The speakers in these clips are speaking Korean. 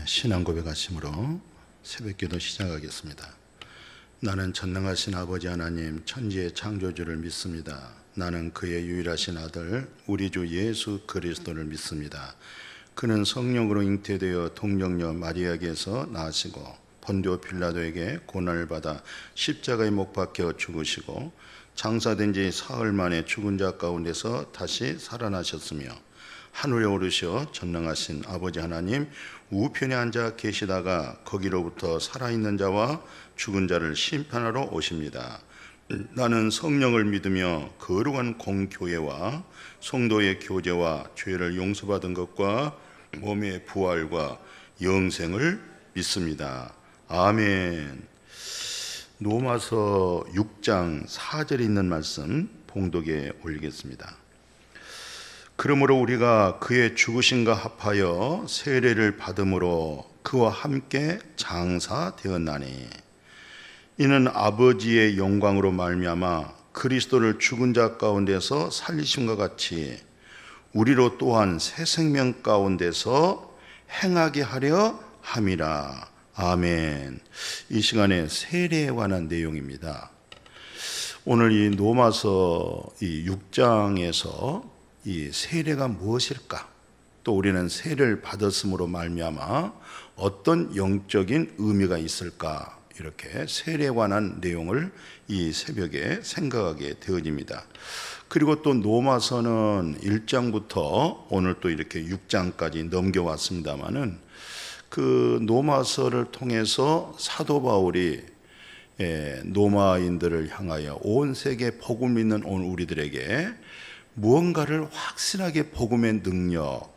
신앙 고백하심으로 새벽기도 시작하겠습니다. 나는 전능하신 아버지 하나님 천지의 창조주를 믿습니다. 나는 그의 유일하신 아들 우리 주 예수 그리스도를 믿습니다. 그는 성령으로 잉태되어 동정녀 마리아에게서 나시고 본디오 빌라도에게 고난을 받아 십자가에 못 박혀 죽으시고 장사된 지 사흘 만에 죽은 자 가운데서 다시 살아나셨으며 하늘에 오르셔 전능하신 아버지 하나님 우편에 앉아 계시다가 거기로부터 살아있는 자와 죽은 자를 심판하러 오십니다. 나는 성령을 믿으며 거룩한 공교회와 성도의 교제와 죄를 용서받은 것과 몸의 부활과 영생을 믿습니다. 아멘. 로마서 6장 4절에 있는 말씀 봉독에 올리겠습니다. 그러므로 우리가 그의 죽으심과 합하여 세례를 받음으로 그와 함께 장사되었나니 이는 아버지의 영광으로 말미암아 그리스도를 죽은 자 가운데서 살리심과 같이 우리로 또한 새 생명 가운데서 행하게 하려 함이라. 아멘. 이 시간에 세례에 관한 내용입니다. 오늘 이 로마서 이 6장에서 이 세례가 무엇일까? 또 우리는 세례를 받았음으로 말미암아 어떤 영적인 의미가 있을까? 이렇게 세례에 관한 내용을 이 새벽에 생각하게 되어집니다. 그리고 또 로마서는 1장부터 오늘 또 이렇게 6장까지 넘겨왔습니다마는 그 로마서를 통해서 사도 바울이 로마인들을 향하여 온 세계 복음 믿는 온 우리들에게 무언가를 확실하게 복음의 능력,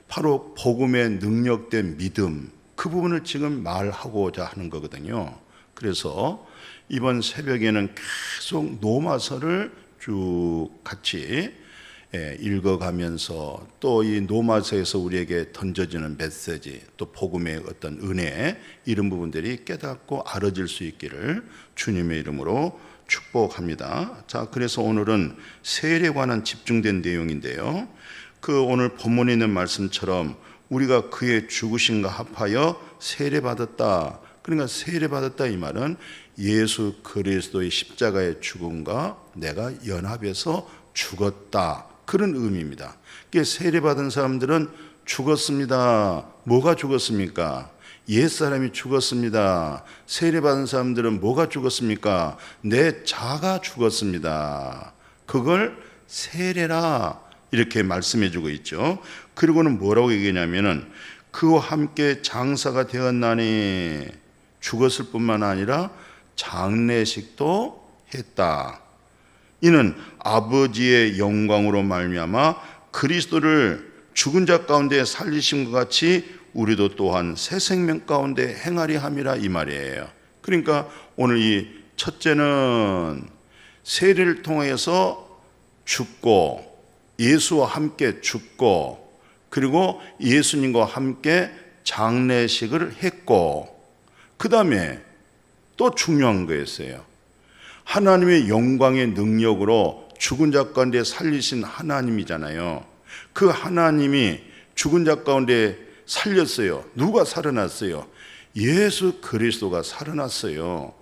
바로 복음의 능력된 믿음, 그 부분을 지금 말하고자 하는 거거든요. 그래서 이번 새벽에는 계속 로마서를 쭉 같이 읽어가면서 또 이 로마서에서 우리에게 던져지는 메시지, 또 복음의 어떤 은혜, 이런 부분들이 깨닫고 알아질 수 있기를 주님의 이름으로 축복합니다. 자, 그래서 오늘은 세례에 관한 집중된 내용인데요. 그 오늘 본문에 있는 말씀처럼 우리가 그의 죽으심과 합하여 세례받았다. 그러니까 세례받았다 이 말은 예수 그리스도의 십자가의 죽음과 내가 연합해서 죽었다. 그런 의미입니다. 세례받은 사람들은 죽었습니다. 뭐가 죽었습니까? 옛사람이 죽었습니다. 세례받은 사람들은 뭐가 죽었습니까? 내 자가 죽었습니다. 그걸 세례라 이렇게 말씀해주고 있죠. 그리고는 뭐라고 얘기하냐면은 그와 함께 장사가 되었나니 죽었을 뿐만 아니라 장례식도 했다. 이는 아버지의 영광으로 말미암아 그리스도를 죽은 자 가운데 살리신 것 같이 우리도 또한 새 생명 가운데 행하리 함이라 이 말이에요. 그러니까 오늘 이 첫째는 세례를 통해서 죽고 예수와 함께 죽고 그리고 예수님과 함께 장례식을 했고 그 다음에 또 중요한 거였어요. 하나님의 영광의 능력으로 죽은 자 가운데 살리신 하나님이잖아요. 그 하나님이 죽은 자 가운데 살렸어요. 누가 살아났어요? 예수 그리스도가 살아났어요.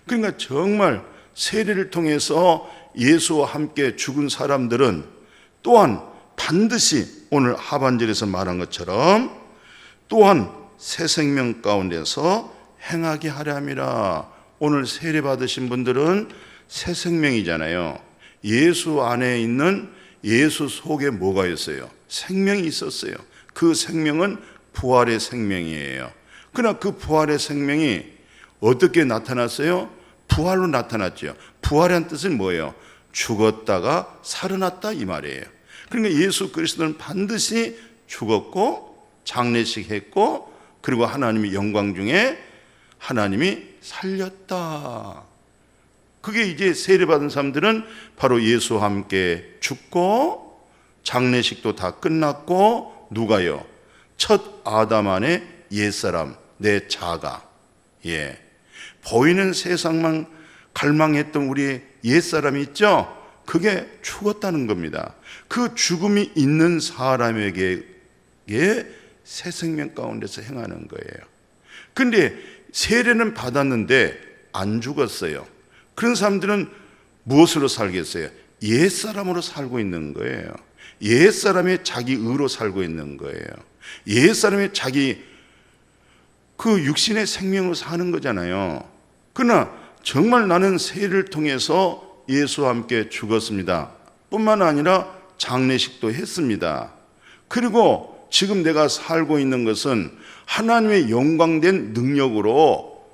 그러니까 정말 세례를 통해서 예수와 함께 죽은 사람들은 또한 반드시 오늘 하반절에서 말한 것처럼 또한 새 생명 가운데서 행하게 하려 함이라. 오늘 세례 받으신 분들은 새 생명이잖아요. 예수 안에 있는 예수 속에 뭐가 있어요? 생명이 있었어요. 그 생명은 부활의 생명이에요. 그러나 그 부활의 생명이 어떻게 나타났어요? 부활로 나타났죠. 부활이라는 뜻은 뭐예요? 죽었다가 살아났다 이 말이에요. 그러니까 예수 그리스도는 반드시 죽었고 장례식했고 그리고 하나님의 영광 중에 하나님이 살렸다. 그게 이제 세례받은 사람들은 바로 예수와 함께 죽고 장례식도 다 끝났고 누가요? 첫 아담 안에 옛사람 내 자가 보이는 세상만 갈망했던 우리 옛사람이 있죠? 그게 죽었다는 겁니다. 그 죽음이 있는 사람에게 새 생명 가운데서 행하는 거예요. 근데 세례는 받았는데 안 죽었어요. 그런 사람들은 무엇으로 살겠어요? 옛사람으로 살고 있는 거예요. 옛사람의 자기 의로 살고 있는 거예요. 옛사람의 자기 그 육신의 생명으로 사는 거잖아요. 그러나 정말 나는 세례를 통해서 예수와 함께 죽었습니다. 뿐만 아니라 장례식도 했습니다. 그리고 지금 내가 살고 있는 것은 하나님의 영광된 능력으로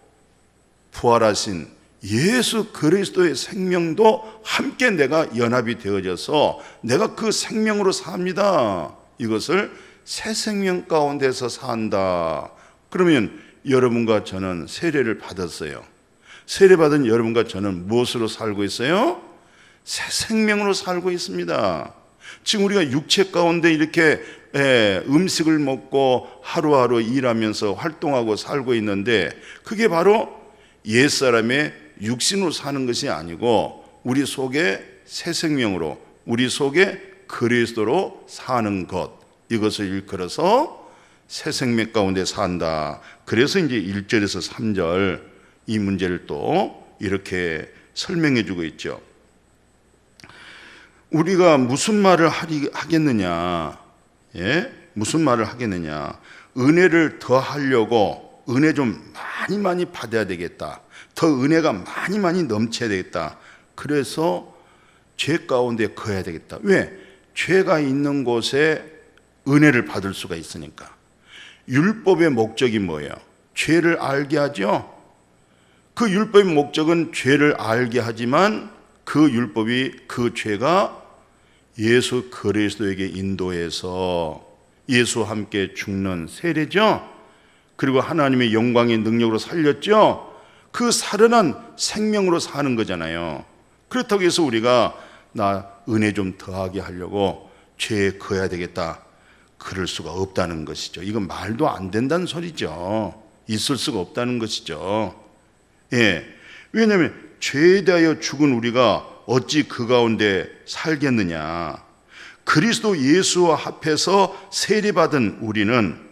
부활하신 예수 그리스도의 생명도 함께 내가 연합이 되어져서 내가 그 생명으로 삽니다. 이것을 새 생명 가운데서 산다. 그러면 여러분과 저는 세례를 받았어요. 세례받은 여러분과 저는 무엇으로 살고 있어요? 새 생명으로 살고 있습니다. 지금 우리가 육체 가운데 이렇게 음식을 먹고 하루하루 일하면서 활동하고 살고 있는데 그게 바로 옛사람의 육신으로 사는 것이 아니고 우리 속에 새 생명으로 우리 속에 그리스도로 사는 것, 이것을 일컬어서 새 생명 가운데 산다. 그래서 이제 1절에서 3절 이 문제를 또 이렇게 설명해 주고 있죠. 우리가 무슨 말을 하겠느냐? 예? 무슨 말을 하겠느냐? 은혜를 더 하려고 은혜 좀 많이 받아야 되겠다. 더 은혜가 많이 넘쳐야 되겠다. 그래서 죄 가운데 거해야 되겠다. 왜? 죄가 있는 곳에 은혜를 받을 수가 있으니까. 율법의 목적이 뭐예요? 죄를 알게 하죠. 그 율법의 목적은 죄를 알게 하지만 그 율법이 그 죄가 예수 그리스도에게 인도해서 예수와 함께 죽는 세례죠. 그리고 하나님의 영광의 능력으로 살렸죠. 그 살아난 생명으로 사는 거잖아요. 그렇다고 해서 우리가 나 은혜 좀 더하게 하려고 죄에 거해야 되겠다, 그럴 수가 없다는 것이죠. 이건 말도 안 된다는 소리죠. 있을 수가 없다는 것이죠. 예. 왜냐하면 죄에 대하여 죽은 우리가 어찌 그 가운데 살겠느냐. 그리스도 예수와 합해서 세례받은 우리는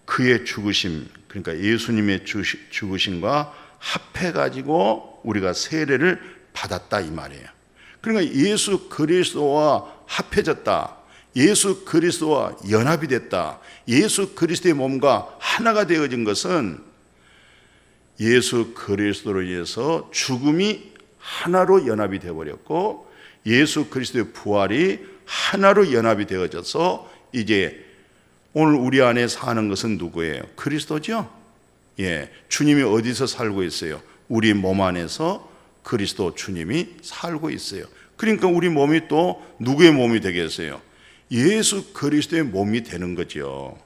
그의 죽으심, 그러니까 예수님의 죽으심과 합해가지고 우리가 세례를 받았다 이 말이에요. 그러니까 예수 그리스도와 합해졌다, 예수 그리스도와 연합이 됐다, 예수 그리스도의 몸과 하나가 되어진 것은 예수 그리스도로 인해서 죽음이 하나로 연합이 되어버렸고 예수 그리스도의 부활이 하나로 연합이 되어져서 이제 오늘 우리 안에 사는 것은 누구예요? 그리스도죠. 예, 주님이 어디서 살고 있어요? 우리 몸 안에서 그리스도 주님이 살고 있어요. 그러니까 우리 몸이 또 누구의 몸이 되겠어요? 예수 그리스도의 몸이 되는 거죠.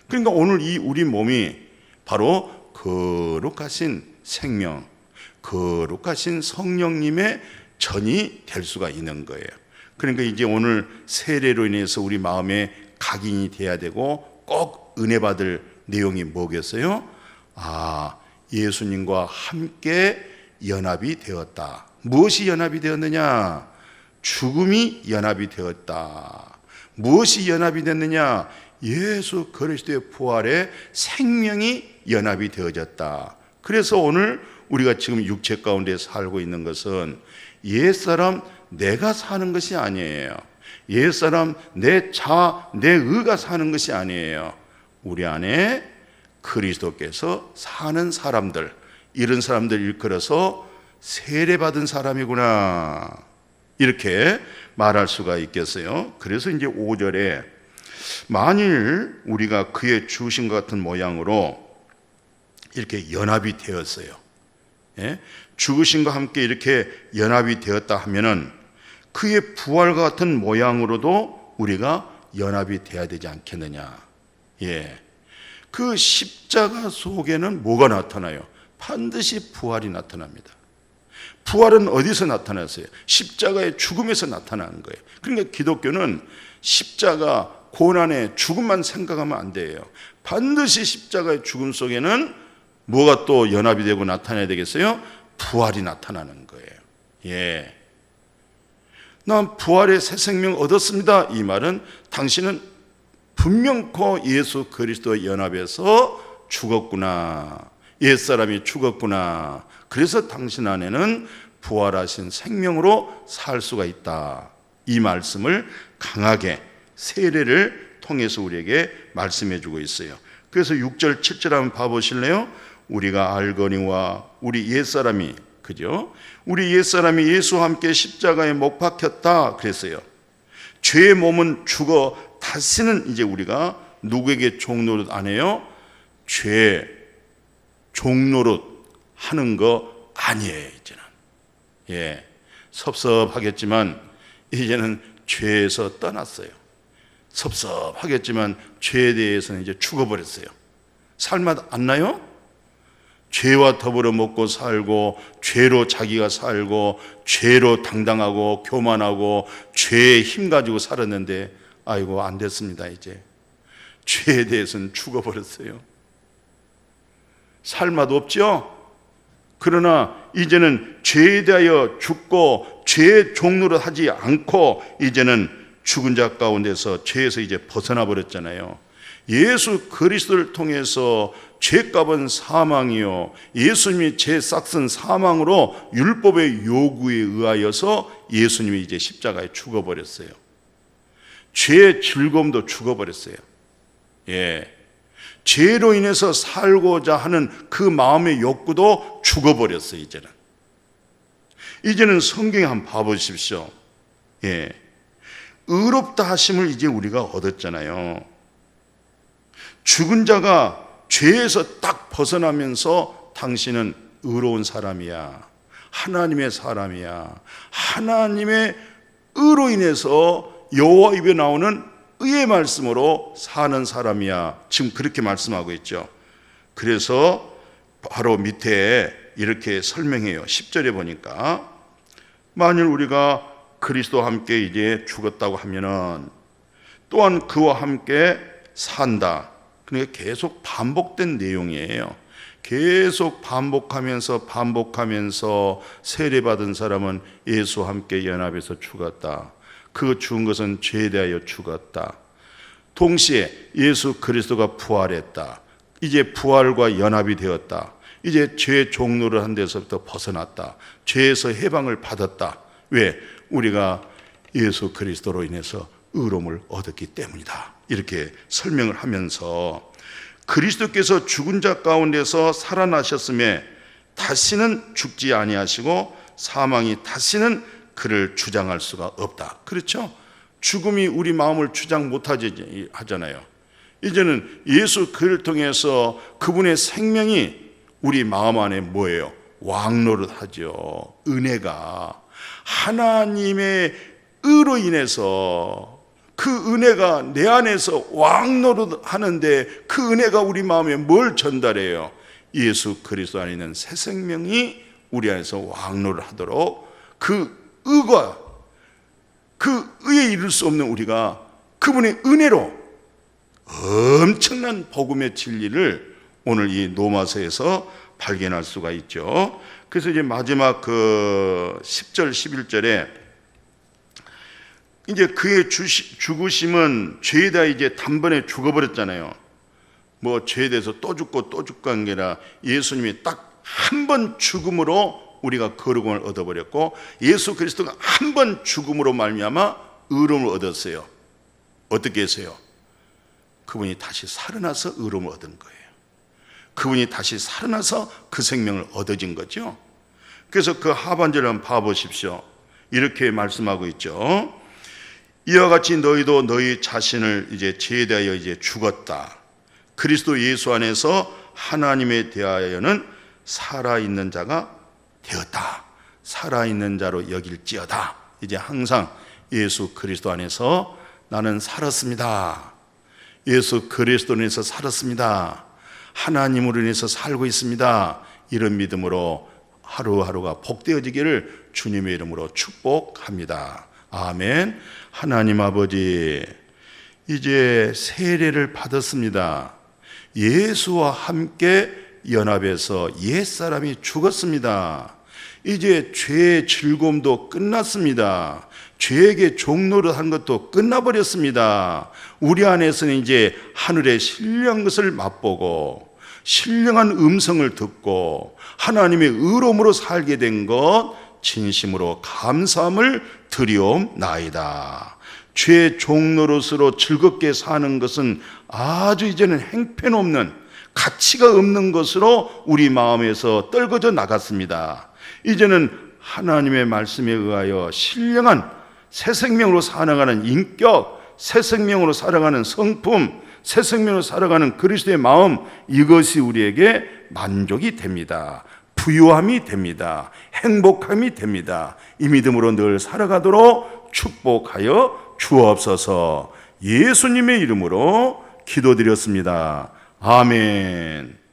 그러니까 오늘 이 우리 몸이 바로 거룩하신 생명, 거룩하신 성령님의 전이 될 수가 있는 거예요. 그러니까 이제 오늘 세례로 인해서 우리 마음에 각인이 돼야 되고 꼭 은혜 받을 내용이 뭐겠어요? 아, 예수님과 함께 연합이 되었다. 무엇이 연합이 되었느냐? 죽음이 연합이 되었다. 무엇이 연합이 됐느냐? 예수 그리스도의 부활에 생명이 연합이 되어졌다. 그래서 오늘 우리가 지금 육체 가운데 살고 있는 것은 옛사람 내가 사는 것이 아니에요. 옛사람 내 의가 사는 것이 아니에요. 우리 안에 그리스도께서 사는 사람들, 이런 사람들 일컬어서 세례받은 사람이구나, 이렇게 말할 수가 있겠어요. 그래서 이제 5절에 만일 우리가 그의 죽으신 것 같은 모양으로 이렇게 연합이 되었어요. 예? 죽으신과 함께 이렇게 연합이 되었다 하면은 그의 부활과 같은 모양으로도 우리가 연합이 돼야 되지 않겠느냐. 예. 그 십자가 속에는 뭐가 나타나요? 반드시 부활이 나타납니다. 부활은 어디서 나타났어요? 십자가의 죽음에서 나타나는 거예요. 그러니까 기독교는 십자가, 고난의 죽음만 생각하면 안 돼요. 반드시 십자가의 죽음 속에는 뭐가 또 연합이 되고 나타나야 되겠어요? 부활이 나타나는 거예요. 예. 난 부활의 새 생명 얻었습니다. 이 말은 당신은 분명코 예수 그리스도 연합에서 죽었구나. 옛사람이 죽었구나. 그래서 당신 안에는 부활하신 생명으로 살 수가 있다. 이 말씀을 강하게 세례를 통해서 우리에게 말씀해 주고 있어요. 그래서 6절 7절 한번 봐보실래요? 우리가 알거니와 우리 옛사람이, 그죠? 우리 옛사람이 예수와 함께 십자가에 못 박혔다 그랬어요. 죄의 몸은 죽어 다시는 이제 우리가 누구에게 종노릇 안 해요? 죄 종노릇 하는 거 아니에요. 이제는 섭섭하겠지만 이제는 죄에서 떠났어요. 섭섭하겠지만 죄에 대해서는 이제 죽어버렸어요. 살맛 안 나요? 죄와 더불어 먹고 살고, 죄로 자기가 살고, 죄로 당당하고 교만하고 죄에 힘 가지고 살았는데 아이고 안 됐습니다. 이제 죄에 대해서는 죽어버렸어요. 살맛 없죠? 그러나 이제는 죄에 대하여 죽고 죄의 종노릇 하지 않고 이제는 죽은 자 가운데서 죄에서 이제 벗어나 버렸잖아요. 예수 그리스도를 통해서 죄값은 사망이요, 예수님이 죄 싹슨 사망으로 율법의 요구에 의하여서 예수님이 이제 십자가에 죽어버렸어요. 죄의 즐거움도 죽어버렸어요. 죄로 인해서 살고자 하는 그 마음의 욕구도 죽어버렸어요. 이제는 성경에 한번 봐보십시오. 의롭다 하심을 이제 우리가 얻었잖아요. 죽은 자가 죄에서 딱 벗어나면서 당신은 의로운 사람이야, 하나님의 사람이야, 하나님의 의로 인해서 여호와 입에 나오는 의의 말씀으로 사는 사람이야. 지금 그렇게 말씀하고 있죠. 그래서 바로 밑에 이렇게 설명해요. 10절에 보니까 만일 우리가 그리스도와 함께 이제 죽었다고 하면은 또한 그와 함께 산다. 그러니까 계속 반복된 내용이에요. 계속 반복하면서 세례받은 사람은 예수와 함께 연합해서 죽었다. 그 죽은 것은 죄에 대하여 죽었다. 동시에 예수 그리스도가 부활했다. 이제 부활과 연합이 되었다. 이제 죄의 종로를 한 데서부터 벗어났다. 죄에서 해방을 받았다. 왜? 우리가 예수 그리스도로 인해서 의로움을 얻었기 때문이다. 이렇게 설명을 하면서 그리스도께서 죽은 자 가운데서 살아나셨음에 다시는 죽지 아니하시고 사망이 다시는 그를 주장할 수가 없다. 그렇죠? 죽음이 우리 마음을 주장 못하지 하잖아요. 이제는 예수 그를 통해서 그분의 생명이 우리 마음 안에 뭐예요? 왕노릇하죠. 은혜가 하나님의 의로 인해서 그 은혜가 내 안에서 왕노릇하는데 그 은혜가 우리 마음에 뭘 전달해요? 예수 그리스도 안에 있는 새 생명이 우리 안에서 왕노릇하도록 그 의가, 그 의에 이룰 수 없는 우리가 그분의 은혜로 엄청난 복음의 진리를 오늘 이 로마서에서 발견할 수가 있죠. 그래서 이제 마지막 그 10절 11절에 이제 그의 죽으심은 죄에 대해 이제 단번에 죽어버렸잖아요. 뭐 죄에 대해서 또 죽고 또 죽고 한 게 아니라 예수님이 딱 한 번 죽음으로 우리가 거룩을 얻어버렸고 예수 그리스도가 한 번 죽음으로 말미암아 의로움을 얻었어요. 어떻게 해서요? 그분이 다시 살아나서 의로움을 얻은 거예요. 그분이 다시 살아나서 그 생명을 얻어진 거죠. 그래서 그 하반절을 한번 봐보십시오. 이렇게 말씀하고 있죠. 이와 같이 너희도 너희 자신을 이제 죄에 대하여 이제 죽었다. 그리스도 예수 안에서 하나님에 대하여는 살아있는 자가 되었다. 살아있는 자로 여길지어다. 이제 항상 예수 그리스도 안에서 나는 살았습니다. 예수 그리스도 안에서 살았습니다. 하나님으로 인해서 살고 있습니다. 이런 믿음으로 하루하루가 복되어지기를 주님의 이름으로 축복합니다. 아멘. 하나님 아버지, 이제 세례를 받았습니다. 예수와 함께 연합해서 옛사람이 죽었습니다. 이제 죄의 즐거움도 끝났습니다. 죄에게 종노릇한 것도 끝나버렸습니다. 우리 안에서는 이제 하늘의 신령한 것을 맛보고 신령한 음성을 듣고 하나님의 의로움으로 살게 된 것 진심으로 감사함을 드리옵나이다. 죄의 종노릇으로 즐겁게 사는 것은 아주 이제는 행편없는, 가치가 없는 것으로 우리 마음에서 떨궈져 나갔습니다. 이제는 하나님의 말씀에 의하여 신령한 새 생명으로 살아가는 인격, 새 생명으로 살아가는 성품, 새 생명으로 살아가는 그리스도의 마음, 이것이 우리에게 만족이 됩니다. 부유함이 됩니다. 행복함이 됩니다. 이 믿음으로 늘 살아가도록 축복하여 주옵소서. 예수님의 이름으로 기도드렸습니다. 아멘.